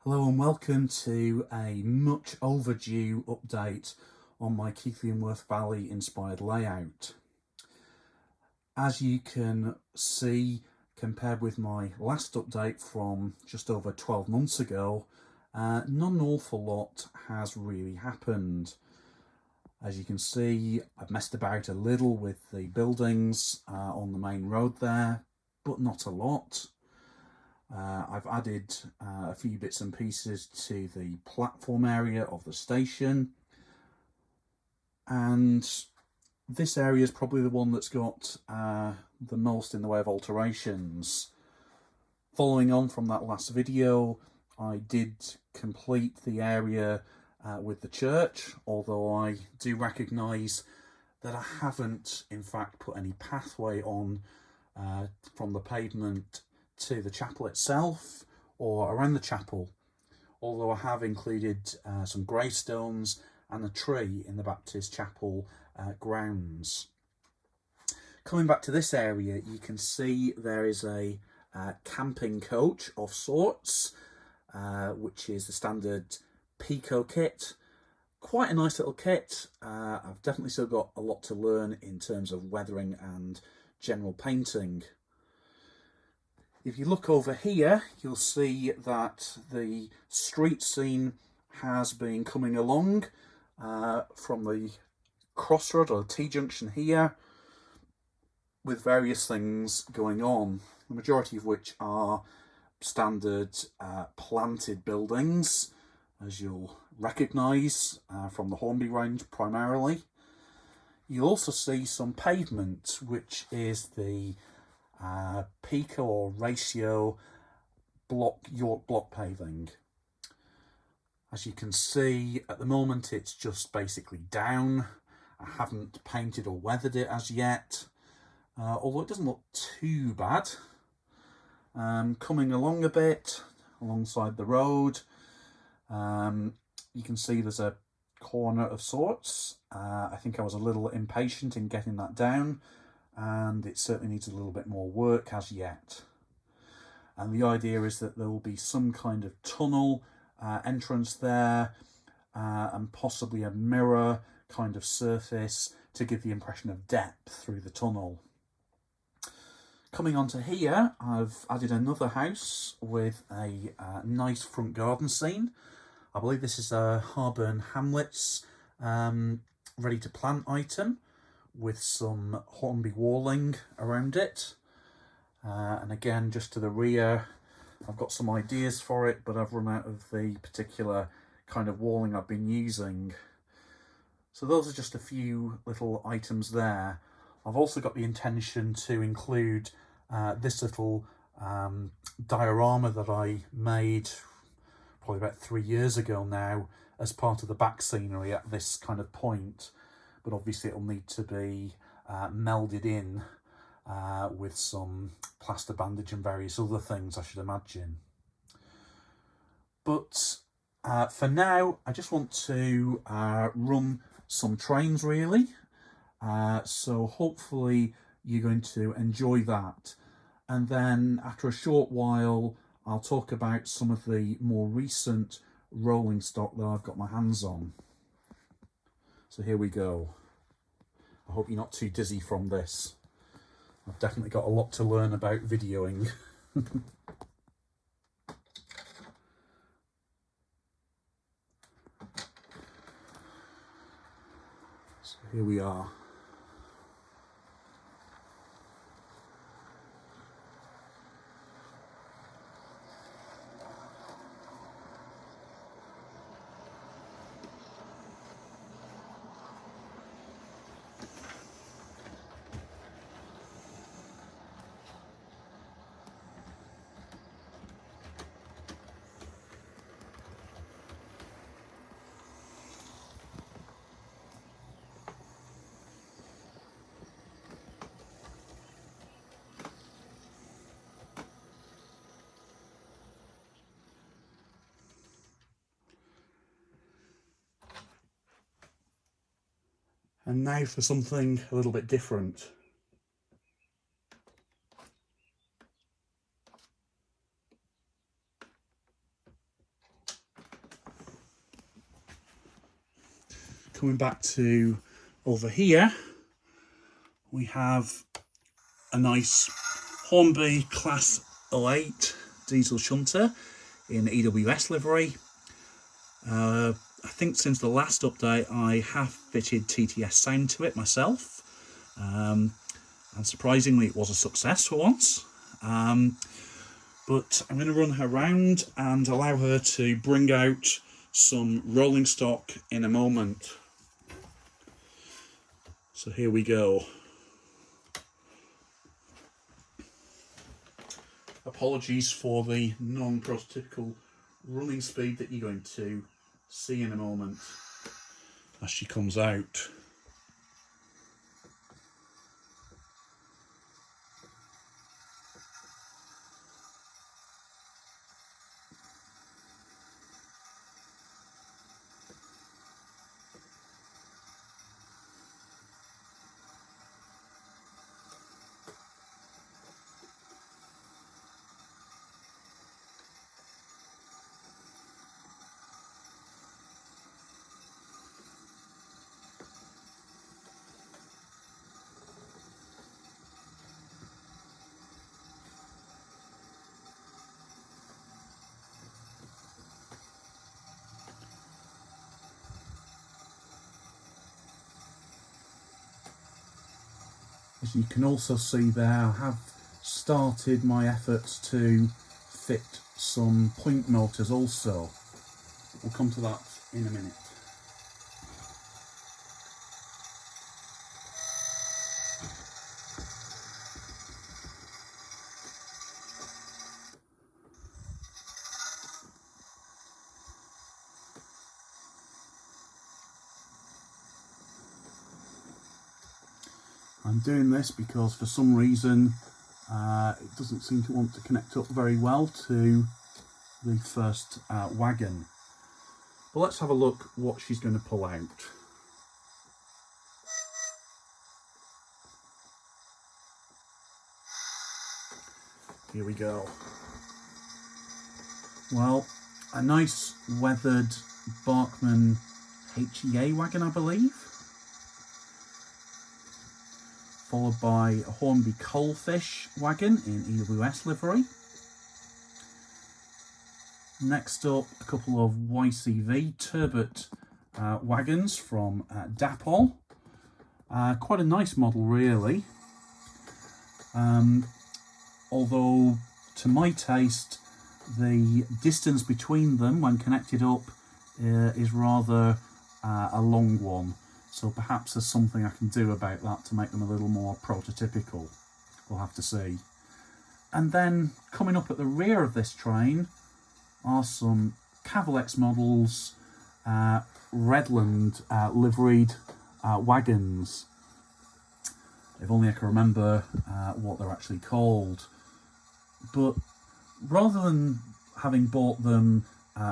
Hello and welcome to a much overdue update on my Keighley-in-Worth Valley inspired layout. As you can see, compared with my last update from just over 12 months ago, not an awful lot has really happened. As you can see, I've messed about a little with the buildings on the main road there, but not a lot. I've added a few bits and pieces to the platform area of the station, and this area is probably the one that's got the most in the way of alterations. Following on from that last video, I did complete the area with the church, although I do recognise that I haven't in fact put any pathway on from the pavement to the chapel itself or around the chapel, although I have included some gravestones and a tree in the Baptist chapel grounds. Coming back to this area, you can see there is a camping coach of sorts, which is the standard Pico kit. Quite a nice little kit. I've definitely still got a lot to learn in terms of weathering and general painting. If you look over here, you'll see that the street scene has been coming along from the crossroad or the T-junction here, with various things going on, the majority of which are standard planted buildings, as you'll recognise from the Hornby range primarily. You'll also see some pavement, which is the Pico or ratio York block paving. As you can see, at the moment it's just basically down. I haven't painted or weathered it as yet, although it doesn't look too bad. Coming along a bit alongside the road, you can see there's a corner of sorts. I think I was a little impatient in getting that down, and it certainly needs a little bit more work as yet. And the idea is that there will be some kind of tunnel entrance there, and possibly a mirror kind of surface to give the impression of depth through the tunnel. Coming onto here, I've added another house with a nice front garden scene. I believe this is a Harburn Hamlets ready to plant item, with some Hornby walling around it. And again, just to the rear, I've got some ideas for it, but I've run out of the particular kind of walling I've been using. So those are just a few little items there. I've also got the intention to include this little diorama that I made probably about 3 years ago now as part of the back scenery at this kind of point. But obviously it'll need to be melded in with some plaster bandage and various other things, I should imagine. But for now, I just want to run some trains really. So hopefully you're going to enjoy that. And then after a short while, I'll talk about some of the more recent rolling stock that I've got my hands on. So here we go. I hope you're not too dizzy from this. I've definitely got a lot to learn about videoing. So here we are. And now for something a little bit different. coming back to over here, we have a nice Hornby Class 08 diesel shunter in EWS livery. I think since the last update I have fitted TTS sound to it myself, and surprisingly it was a success for once. But I'm going to run her round and allow her to bring out some rolling stock in a moment. So here we go. Apologies for the non-prototypical running speed that you're going to see in a moment as she comes out. As you can also see there, I have started my efforts to fit some point motors also. We'll come to that in a minute. I'm doing this because for some reason it doesn't seem to want to connect up very well to the first wagon. But let's have a look what she's going to pull out. Here we go. Well, a nice weathered Barkman HEA wagon, I believe. Followed by a Hornby Coalfish wagon in EWS livery. Next up, a couple of YCV turbot wagons from Dapol. Quite a nice model, really. Although, to my taste, the distance between them when connected up is rather a long one. So perhaps there's something I can do about that to make them a little more prototypical. We'll have to see. And then coming up at the rear of this train are some KWVR models, Redland liveried wagons. If only I can remember what they're actually called. But rather than having bought them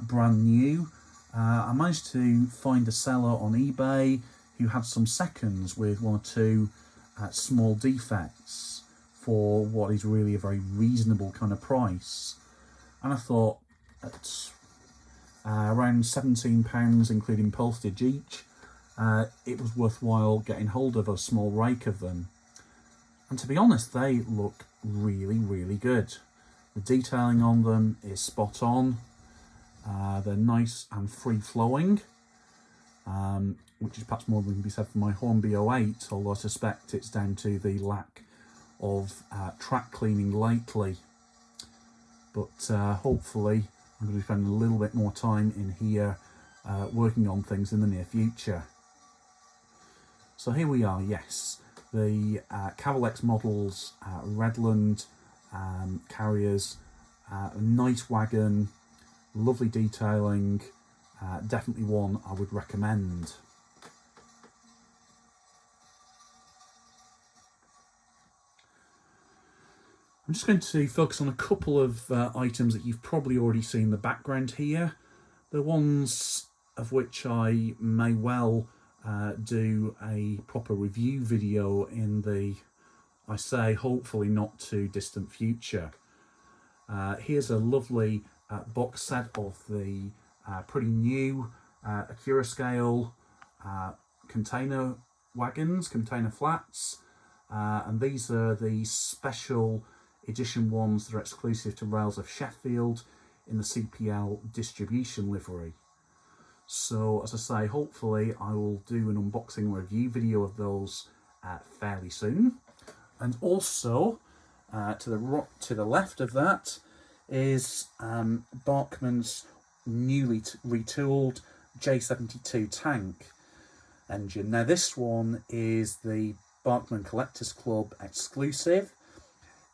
brand new, I managed to find a seller on eBay who had some seconds with one or two small defects for what is really a very reasonable kind of price. And I thought at around £17 including postage each, it was worthwhile getting hold of a small rake of them. And to be honest, they look really, really good. The detailing on them is spot on. They're nice and free-flowing. Which is perhaps more than can be said for my Hornby 08, although I suspect it's down to the lack of track cleaning lately. But hopefully I'm going to be spending a little bit more time in here working on things in the near future. So here we are, yes, the KWVR models, Redland carriers, nice wagon, lovely detailing, definitely one I would recommend. I'm just going to focus on a couple of items that you've probably already seen in the background here. The ones of which I may well do a proper review video in the, I say, hopefully not too distant future. Here's a lovely box set of the pretty new Acura scale container wagons, container flats, and these are the special edition ones that are exclusive to Rails of Sheffield in the CPL distribution livery. So as I say, hopefully I will do an unboxing review video of those fairly soon. And also to the left of that is Bachmann's newly retooled J72 tank engine. Now this one is the Bachmann Collectors Club exclusive.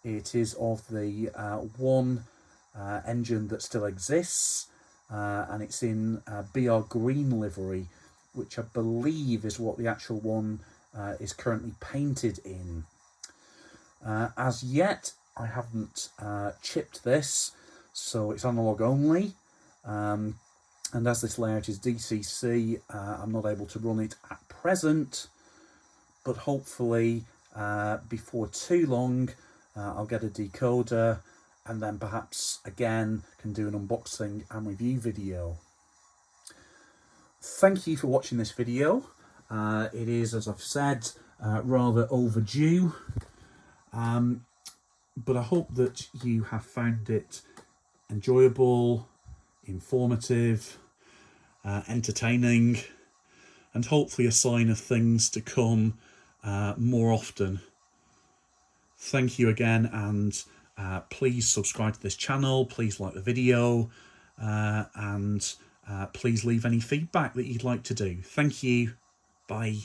It is of the one engine that still exists, and it's in BR Green livery, which I believe is what the actual one is currently painted in. As yet, I haven't chipped this, so it's analog only, and as this layout is DCC, I'm not able to run it at present, but hopefully before too long I'll get a decoder, and then perhaps again can do an unboxing and review video. Thank you for watching this video. It is, as I've said, rather overdue, but I hope that you have found it enjoyable, informative, entertaining, and hopefully a sign of things to come more often. Thank you again, and please subscribe to this channel, please like the video, and please leave any feedback that you'd like to do. Thank you. Bye.